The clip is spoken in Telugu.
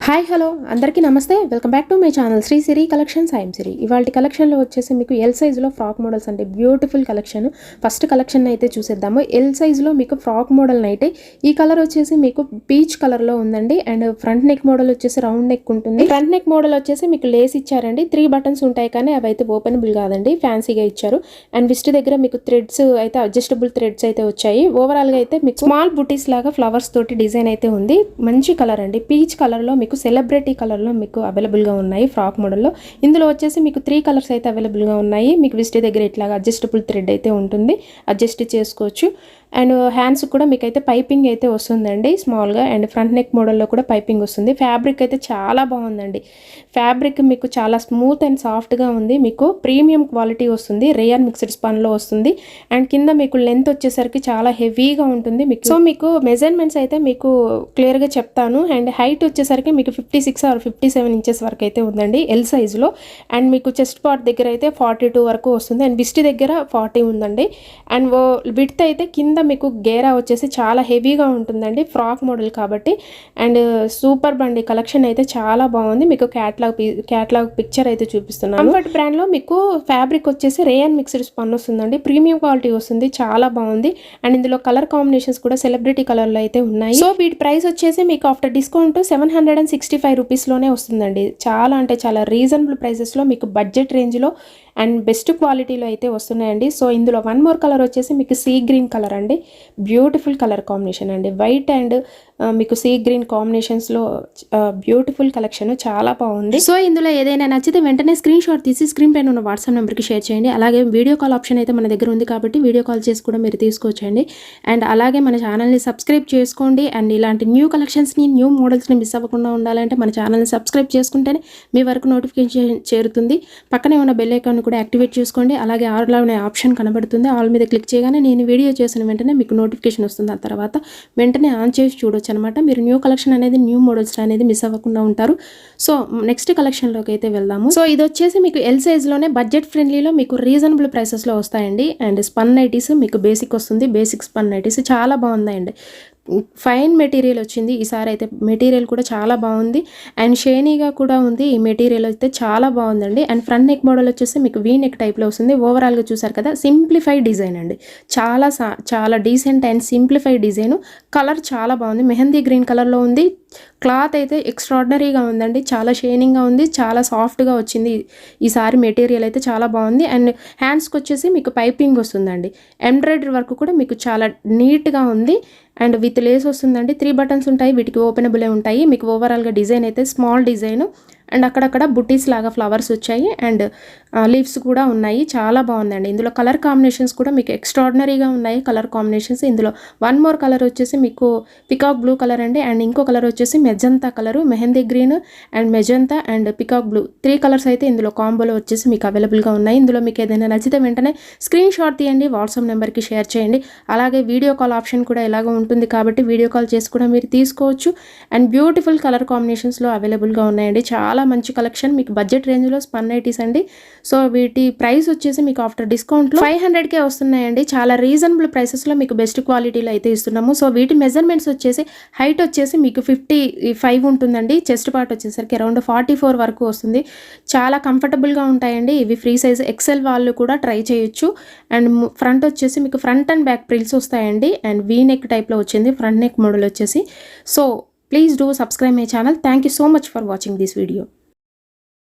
హాయ్ హలో అందరికీ నమస్తే welcome back to my channel Sri Siri collections I'm Siri. ఇవాళ కలెక్షన్లో వచ్చేసి మీకు ఎల్ సైజులో ఫ్రాక్ మోడల్స్ అంటే బ్యూటిఫుల్ కలెక్షన్. ఫస్ట్ కలెక్షన్ అయితే చూసేద్దాము. ఎల్ సైజులో మీకు ఫ్రాక్ మోడల్ అయితే ఈ కలర్ వచ్చేసి మీకు పీచ్ కలర్లో ఉందండి. అండ్ ఫ్రంట్ నెక్ మోడల్ వచ్చేసి రౌండ్ నెక్ ఉంటుంది. ఫ్రంట్ నెక్ మోడల్ వచ్చేసి మీకు లేస్ ఇచ్చారండి. 3 బటన్స్ ఉంటాయి కానీ అవి అయితే ఓపెనబుల్ కాదండి, ఫ్యాన్సీగా ఇచ్చారు. అండ్ విస్ట్ దగ్గర మీకు థ్రెడ్స్ అయితే అడ్జస్టబుల్ థ్రెడ్స్ అయితే వచ్చాయి. ఓవరాల్గా అయితే మీకు స్మాల్ బుటీస్ లాగా ఫ్లవర్స్ తోటి డిజైన్ అయితే ఉంది. మంచి కలర్ అండి, పీచ్ కలర్లో మీకు సెలబ్రిటీ కలర్లో మీకు అవైలబుల్గా ఉన్నాయి ఫ్రాక్ మోడల్లో. ఇందులో వచ్చేసి మీకు 3 కలర్స్ అయితే అవైలబుల్గా ఉన్నాయి. మీకు విస్ట్ దగ్గర ఇట్లాగా అడ్జస్టబుల్ థ్రెడ్ అయితే ఉంటుంది, అడ్జస్ట్ చేసుకోవచ్చు. అండ్ హ్యాండ్స్ కూడా మీకు అయితే పైపింగ్ అయితే వస్తుందండి స్మాల్గా. అండ్ ఫ్రంట్ నెక్ మోడల్లో కూడా పైపింగ్ వస్తుంది. ఫ్యాబ్రిక్ అయితే చాలా బాగుందండి. ఫ్యాబ్రిక్ మీకు చాలా స్మూత్ అండ్ సాఫ్ట్గా ఉంది. మీకు ప్రీమియం క్వాలిటీ వస్తుంది, రేయన్ మిక్స్డ్ స్పన్లో వస్తుంది. అండ్ కింద మీకు లెంత్ వచ్చేసరికి చాలా హెవీగా ఉంటుంది మీకు. సో మీకు మెజర్మెంట్స్ అయితే మీకు క్లియర్గా చెప్తాను. అండ్ హైట్ వచ్చేసరికి మీకు 56 ఆర్ 57 ఇంచెస్ వరకు అయితే ఉందండి ఎల్ సైజులో. అండ్ మీకు చెస్ట్ పార్ట్ దగ్గర అయితే 42 వరకు వస్తుంది. అండ్ విస్ట్ దగ్గర 40 ఉందండి. అండ్ విడ్త్ అయితే కింద మీకు గేరా వచ్చేసి చాలా హెవీగా ఉంటుందండి ఫ్రాక్ మోడల్ కాబట్టి. అండ్ సూపర్ బండి కలెక్షన్ అయితే చాలా బాగుంది. మీకు క్యాట్లాగ్ పిక్చర్ అయితే చూపిస్తున్నాను. కంఫర్ట్ బ్రాండ్ లో మీకు ఫ్యాబ్రిక్ వచ్చేసి రేయన్ మిక్స్డ్ స్పన్ వస్తుందండి, ప్రీమియం క్వాలిటీ వస్తుంది, చాలా బాగుంది. అండ్ ఇందులో కలర్ కాంబినేషన్స్ కూడా సెలబ్రిటీ కలర్ లో అయితే ఉన్నాయి. సో వీటి ప్రైస్ వచ్చేసి మీకు ఆఫ్టర్ డిస్కౌంట్ 765 రూపీస్లోనే వస్తుందండి. చాలా అంటే చాలా రీజనబుల్ ప్రైసెస్లో మీకు బడ్జెట్ రేంజ్లో అండ్ బెస్ట్ క్వాలిటీలో అయితే వస్తున్నాయండి. సో ఇందులో వన్ మోర్ కలర్ వచ్చేసి మీకు సీ గ్రీన్ కలర్ అండి. బ్యూటిఫుల్ కలర్ కాంబినేషన్ అండి, వైట్ అండ్ మీకు సీ గ్రీన్ కాంబినేషన్స్లో బ్యూటిఫుల్ కలెక్షన్, చాలా బాగుంది. సో ఇందులో ఏదైనా నచ్చితే వెంటనే స్క్రీన్ షాట్ తీసి స్క్రీన్ పైన ఉన్న వాట్సాప్ నెంబర్కి షేర్ చేయండి. అలాగే వీడియో కాల్ ఆప్షన్ అయితే మన దగ్గర ఉంది కాబట్టి వీడియో కాల్ చేసి కూడా మీరు తీసుకోవచ్చండి. అండ్ అలాగే మన ఛానల్ని సబ్స్క్రైబ్ చేసుకోండి. అండ్ ఇలాంటి న్యూ కలెక్షన్స్ని, న్యూ మోడల్స్ని మిస్ అవ్వకుండా ఉండాలంటే మన ఛానల్ని సబ్స్క్రైబ్ చేసుకుంటేనే మీ వరకు నోటిఫికేషన్ చేరుతుంది. పక్కనే ఉన్న బెల్ ఐకాన్ కూడా యాక్టివేట్ చేసుకోండి. అలాగే ఆల్లో అనే ఆప్షన్ కనబడుతుంది, ఆల్ మీద క్లిక్ చేయగానే నేను వీడియో చేసిన వెంటనే మీకు నోటిఫికేషన్ వస్తుంది. ఆ తర్వాత వెంటనే ఆన్ చేసి చూడొచ్చు అనమాట. మీరు న్యూ కలెక్షన్ అనేది, న్యూ మోడల్స్ అనేది మిస్ అవ్వకుండా ఉంటారు. సో నెక్స్ట్ కలెక్షన్లోకి అయితే వెళ్దాము. సో ఇది వచ్చేసి మీకు ఎల్ సైజ్లోనే బడ్జెట్ ఫ్రెండ్లీలో మీకు రీజనబుల్ ప్రైసెస్లో వస్తాయండి. అండ్ స్పన్ నైటీస్ మీకు బేసిక్ వస్తుంది, బేసిక్ స్పన్ నైటీస్ చాలా బాగుందండి. ఫైన్ మెటీరియల్ వచ్చింది ఈసారి అయితే. మెటీరియల్ కూడా చాలా బాగుంది అండ్ షైనీగా కూడా ఉంది. ఈ మెటీరియల్ అయితే చాలా బాగుందండి. అండ్ ఫ్రంట్ నెక్ మోడల్ వచ్చేసి మీకు వీ నెక్ టైప్లో వస్తుంది. ఓవరాల్గా చూసారు కదా, సింప్లిఫైడ్ డిజైన్ అండి. చాలా decent and simplified design. Colour చాలా బాగుంది, మెహందీ గ్రీన్ కలర్లో ఉంది. క్లాత్ అయితే ఎక్స్ట్రాడినరీగా ఉందండి, చాలా షైనింగ్గా ఉంది, చాలా సాఫ్ట్గా వచ్చింది ఈసారి. మెటీరియల్ అయితే చాలా బాగుంది. అండ్ హ్యాండ్స్కి వచ్చేసి మీకు పైపింగ్ వస్తుందండి. ఎంబ్రాయిడరీ వర్క్ కూడా మీకు చాలా నీట్గా ఉంది. అండ్ విత్ లేస్ వస్తుందండి. 3 బటన్స్ ఉంటాయి, వీటికి ఓపెనబులే ఉంటాయి. మీకు ఓవరాల్గా డిజైన్ అయితే స్మాల్ డిజైన్ అండ్ అక్కడక్కడ బుటీస్ లాగా ఫ్లవర్స్ వచ్చాయి అండ్ లీవ్స్ కూడా ఉన్నాయి. చాలా బాగుందండి. ఇందులో కలర్ కాంబినేషన్స్ కూడా మీకు ఎక్స్ట్రాడినరీగా ఉన్నాయి కలర్ కాంబినేషన్స్. ఇందులో వన్ మోర్ కలర్ వచ్చేసి మీకు పికాక్ బ్లూ కలర్ అండి. అండ్ ఇంకో కలర్ వచ్చేసి magenta colour, mehndi green and magenta and peacock blue. 3 colours అయితే ఇందులో కాంబోలో వచ్చేసి మీకు అవైలబుల్గా ఉన్నాయి. ఇందులో మీకు ఏదైనా నచ్చితే వెంటనే స్క్రీన్ షాట్ తీయండి, వాట్సాప్ నెంబర్కి షేర్ చేయండి. అలాగే వీడియో కాల్ ఆప్షన్ కూడా ఎలాగో ఉంటుంది కాబట్టి వీడియో కాల్ చేసి కూడా మీరు తీసుకోవచ్చు. అండ్ బ్యూటిఫుల్ కలర్ కాంబినేషన్స్లో అవైలబుల్గా ఉన్నాయండి. చాలా మంచి కలెక్షన్, మీకు బడ్జెట్ రేంజ్లో స్పన్ నైటీస్ అండి. సో వీటి ప్రైస్ వచ్చేసి మీకు ఆఫ్టర్ డిస్కౌంట్లో 500కే వస్తున్నాయండి. చాలా రీజనబుల్ ప్రైసెస్లో మీకు బెస్ట్ క్వాలిటీలో అయితే ఇస్తున్నాము. సో వీటి మెజర్మెంట్స్ వచ్చేసి హైట్ వచ్చేసి మీకు 55 ఉంటుందండి. చెస్ట్ పార్ట్ వచ్చేసరికి అరౌండ్ 44 వరకు వస్తుంది. చాలా కంఫర్టబుల్గా ఉంటాయండి ఇవి. ఫ్రీ సైజ్ ఎక్సెల్ వాళ్ళు కూడా ట్రై చేయొచ్చు. అండ్ ఫ్రంట్ వచ్చేసి మీకు ఫ్రంట్ అండ్ బ్యాక్ ప్రిల్స్ వస్తాయండి. అండ్ వీ నెక్ టైప్లో వచ్చింది ఫ్రంట్ నెక్ మోడల్ వచ్చేసి. So please do subscribe my channel. Thank you so much for watching this video.